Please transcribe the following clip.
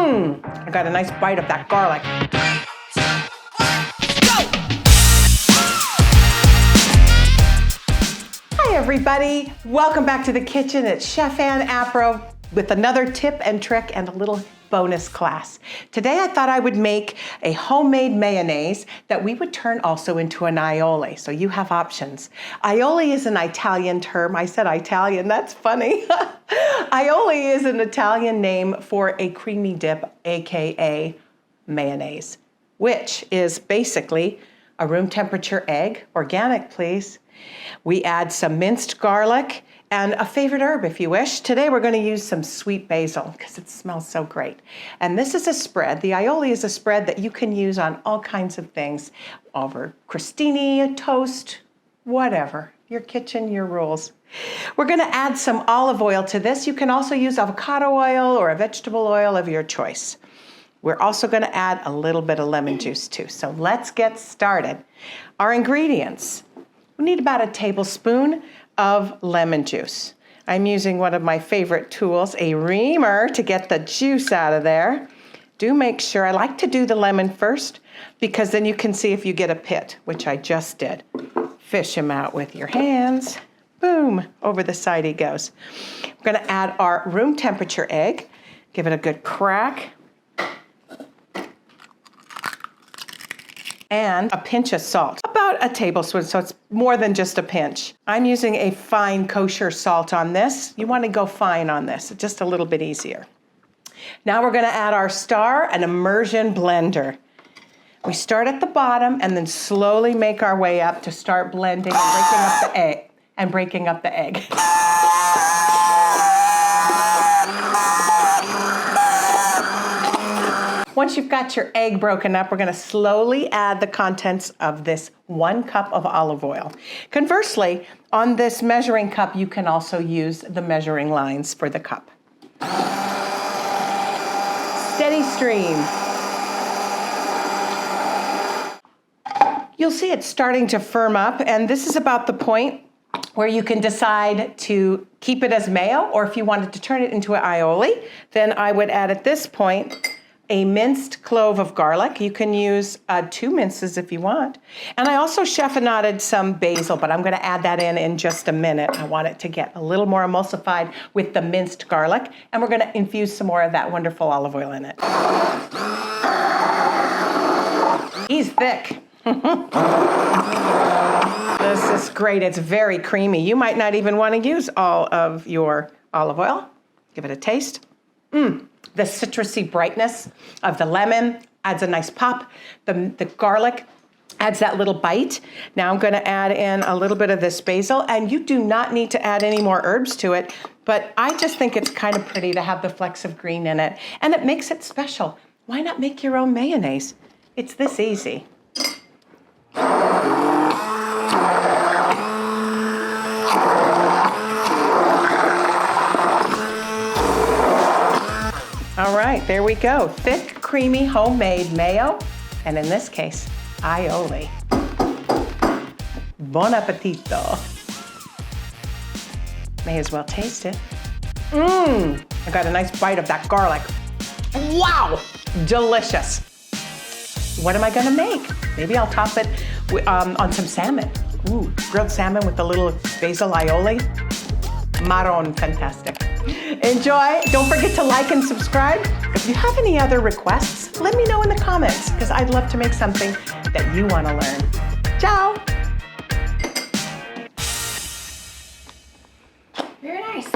I got a nice bite of that garlic. Hi everybody, welcome back to the kitchen. It's Chef Ann Apro with another tip and trick and a little bonus class. Today I thought I would make a homemade mayonnaise that we would turn also into an aioli, so you have options. Aioli is an Italian term. I said Italian, that's funny. Aioli is an Italian name for a creamy dip, aka mayonnaise, which is basically a room temperature egg, organic please. We add some minced garlic and a favorite herb if you wish. Today we're going to use some sweet basil because it smells so great. And this is a spread. The aioli is a spread that you can use on all kinds of things, over crostini, toast, whatever. Your kitchen, your rules. We're going to add some olive oil to this. You can also use avocado oil or a vegetable oil of your choice. We're also going to add a little bit of lemon juice too. So let's get started. Our ingredients. We need about a tablespoon of lemon juice. I'm using one of my favorite tools, a reamer, to get the juice out of there. Do make sure, I like to do the lemon first because then you can see if you get a pit, which I just did. Fish him out with your hands. Boom, over the side he goes. We're gonna add our room temperature egg. Give it a good crack. And a pinch of salt, about a tablespoon, so it's more than just a pinch. I'm using a fine kosher salt on this. You want to go fine on this, just a little bit easier. Now we're going to add our star, an immersion blender. We start at the bottom and then slowly make our way up to start blending and breaking up the egg. Once you've got your egg broken up, we're going to slowly add the contents of this 1 cup of olive oil. Conversely, on this measuring cup, you can also use the measuring lines for the cup. Steady stream. You'll see it's starting to firm up, and this is about the point where you can decide to keep it as mayo, or if you wanted to turn it into an aioli, then I would add at this point a minced clove of garlic. You can use 2 minces if you want. And I also chiffonaded some basil, but I'm gonna add that in just a minute. I want it to get a little more emulsified with the minced garlic, and we're gonna infuse some more of that wonderful olive oil in it. He's thick. This is great, it's very creamy. You might not even wanna use all of your olive oil. Give it a taste. The citrusy brightness of the lemon adds a nice pop. The garlic adds that little bite. Now I'm gonna add in a little bit of this basil, and you do not need to add any more herbs to it, but I just think it's kind of pretty to have the flecks of green in it, and it makes it special. Why not make your own mayonnaise? It's this easy. All right, there we go. Thick, creamy, homemade mayo, and in this case, aioli. Buon appetito. May as well taste it. I got a nice bite of that garlic. Wow, delicious. What am I gonna make? Maybe I'll top it on some salmon. Ooh, grilled salmon with a little basil aioli. Marron, fantastic. Enjoy. Don't forget to like and subscribe. If you have any other requests, let me know in the comments because I'd love to make something that you want to learn. Ciao. Very nice.